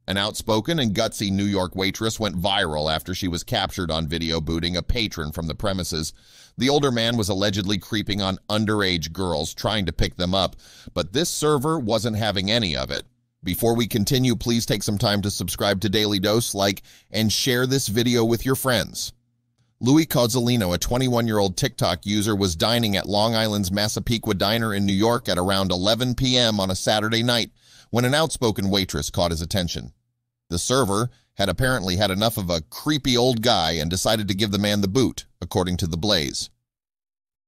An outspoken and gutsy New York waitress went viral after she was captured on video booting a patron from the premises. The older man was allegedly creeping on underage girls, trying to pick them up, but this server wasn't having any of it. Before we continue, please take some time to subscribe to Dailydose, like, and share this video with your friends. Louis Cozzolino, a 21-year-old TikTok user, was dining at Long Island's Massapequa Diner in New York at around 11 p.m. on a Saturday night when an outspoken waitress caught his attention. The server had apparently had enough of a creepy old guy and decided to give the man the boot, according to The Blaze.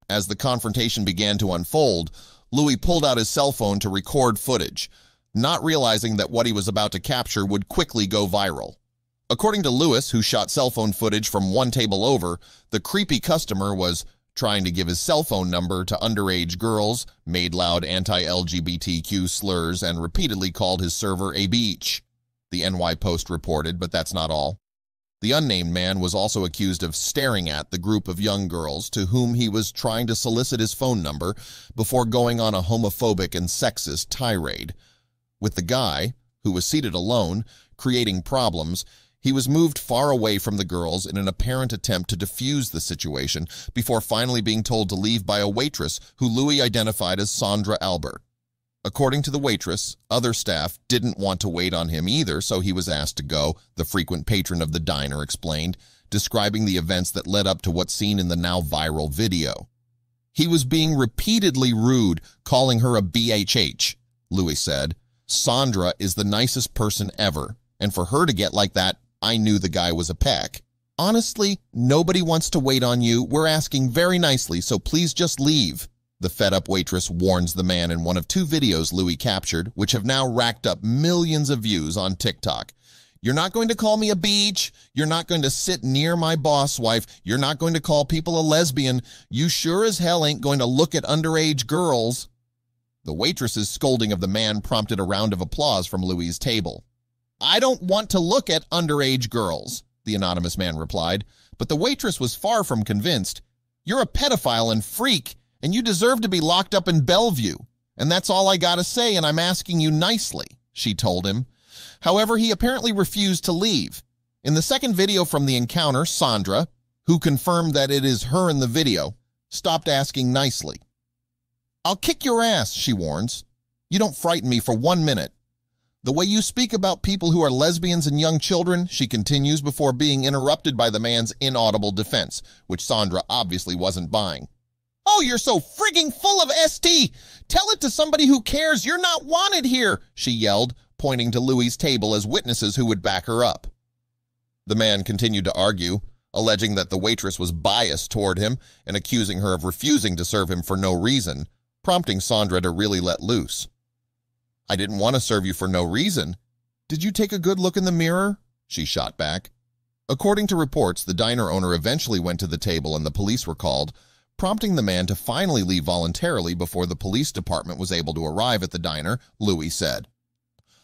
As the confrontation began to unfold, Louis pulled out his cell phone to record footage, not realizing that what he was about to capture would quickly go viral. According to Louis, who shot cell phone footage from one table over, the creepy customer was trying to give his cell phone number to underage girls, made loud anti-LGBTQ slurs, and repeatedly called his server a beach. The NY Post reported, but that's not all. The unnamed man was also accused of staring at the group of young girls to whom he was trying to solicit his phone number before going on a homophobic and sexist tirade. With the guy, who was seated alone, creating problems, he was moved far away from the girls in an apparent attempt to defuse the situation before finally being told to leave by a waitress who Louis identified as Sandra Albert. According to the waitress, other staff didn't want to wait on him either, so he was asked to go, the frequent patron of the diner explained, describing the events that led up to what's seen in the now viral video. He was being repeatedly rude, calling her a BHH, Louis said. Sandra is the nicest person ever, and for her to get like that, I knew the guy was a peck. Honestly, nobody wants to wait on you. We're asking very nicely, so please just leave. The fed-up waitress warns the man in one of two videos Louis captured, which have now racked up millions of views on TikTok. You're not going to call me a beach. You're not going to sit near my boss wife. You're not going to call people a lesbian. You sure as hell ain't going to look at underage girls. The waitress's scolding of the man prompted a round of applause from Louis's table. I don't want to look at underage girls, the anonymous man replied, but the waitress was far from convinced. You're a pedophile and freak, and you deserve to be locked up in Bellevue. And that's all I gotta say, and I'm asking you nicely, she told him. However, he apparently refused to leave. In the second video from the encounter, Sandra, who confirmed that it is her in the video, stopped asking nicely. I'll kick your ass, she warns. You don't frighten me for 1 minute. The way you speak about people who are lesbians and young children, she continues before being interrupted by the man's inaudible defense, which Sandra obviously wasn't buying. Oh, you're so frigging full of ST! Tell it to somebody who cares. You're not wanted here, she yelled, pointing to Louis's table as witnesses who would back her up. The man continued to argue, alleging that the waitress was biased toward him and accusing her of refusing to serve him for no reason, prompting Sandra to really let loose. I didn't want to serve you for no reason. Did you take a good look in the mirror? She shot back. According to reports, the diner owner eventually went to the table and the police were called, prompting the man to finally leave voluntarily before the police department was able to arrive at the diner, Louis said.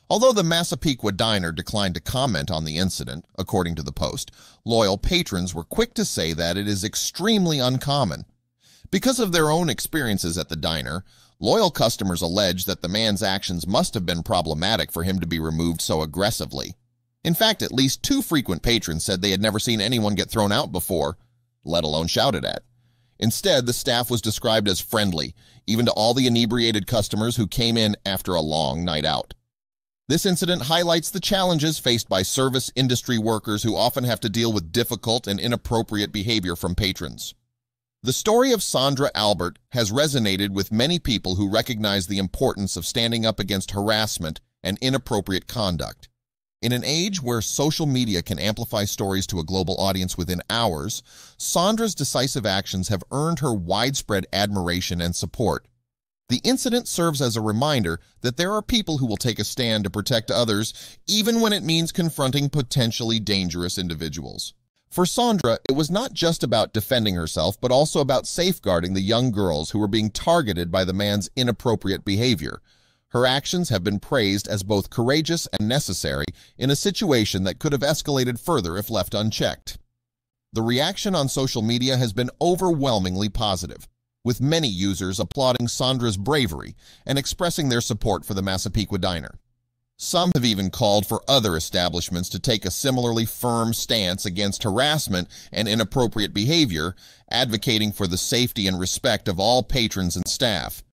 Although the Massapequa Diner declined to comment on the incident, according to the Post, loyal patrons were quick to say that it is extremely uncommon. Because of their own experiences at the diner, loyal customers allege that the man's actions must have been problematic for him to be removed so aggressively. In fact, at least 2 frequent patrons said they had never seen anyone get thrown out before, let alone shouted at. Instead, the staff was described as friendly, even to all the inebriated customers who came in after a long night out. This incident highlights the challenges faced by service industry workers who often have to deal with difficult and inappropriate behavior from patrons. The story of Sandra Albert has resonated with many people who recognize the importance of standing up against harassment and inappropriate conduct. In an age where social media can amplify stories to a global audience within hours, Sandra's decisive actions have earned her widespread admiration and support. The incident serves as a reminder that there are people who will take a stand to protect others, even when it means confronting potentially dangerous individuals. For Sandra, it was not just about defending herself, but also about safeguarding the young girls who were being targeted by the man's inappropriate behavior. Her actions have been praised as both courageous and necessary in a situation that could have escalated further if left unchecked. The reaction on social media has been overwhelmingly positive, with many users applauding Sandra's bravery and expressing their support for the Massapequa Diner. Some have even called for other establishments to take a similarly firm stance against harassment and inappropriate behavior, advocating for the safety and respect of all patrons and staff.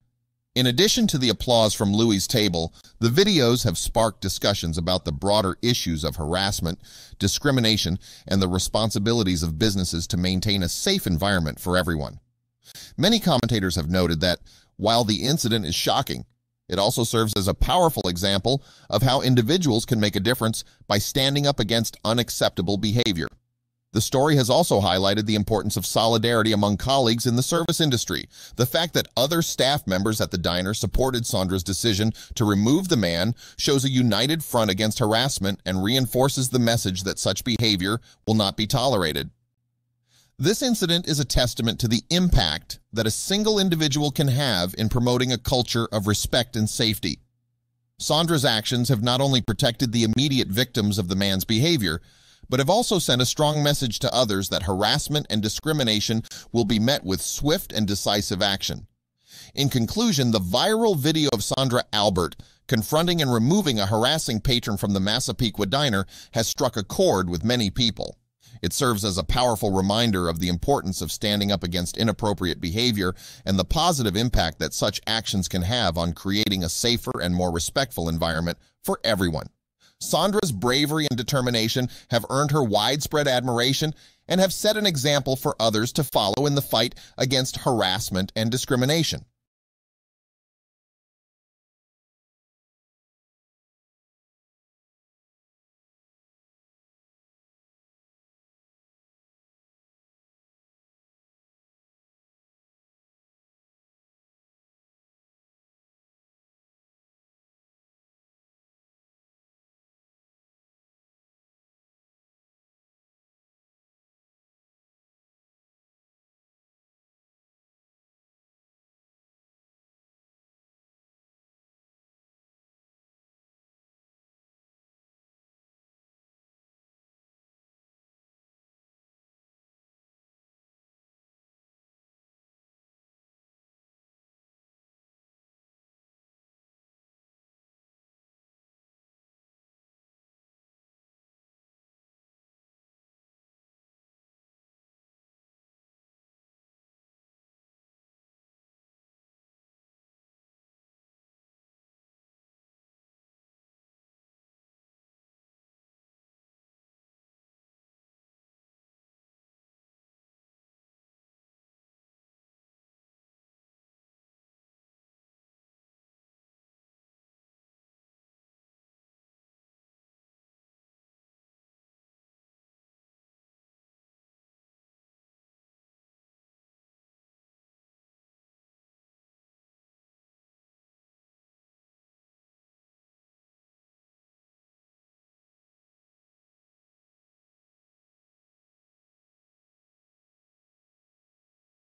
In addition to the applause from Louie's table, the videos have sparked discussions about the broader issues of harassment, discrimination, and the responsibilities of businesses to maintain a safe environment for everyone. Many commentators have noted that, while the incident is shocking, it also serves as a powerful example of how individuals can make a difference by standing up against unacceptable behavior. The story has also highlighted the importance of solidarity among colleagues in the service industry. The fact that other staff members at the diner supported Sandra's decision to remove the man shows a united front against harassment and reinforces the message that such behavior will not be tolerated. This incident is a testament to the impact that a single individual can have in promoting a culture of respect and safety. Sandra's actions have not only protected the immediate victims of the man's behavior, but have also sent a strong message to others that harassment and discrimination will be met with swift and decisive action. In conclusion, the viral video of Sandra Albert confronting and removing a harassing patron from the Massapequa diner has struck a chord with many people. It serves as a powerful reminder of the importance of standing up against inappropriate behavior and the positive impact that such actions can have on creating a safer and more respectful environment for everyone. Sandra's bravery and determination have earned her widespread admiration and have set an example for others to follow in the fight against harassment and discrimination.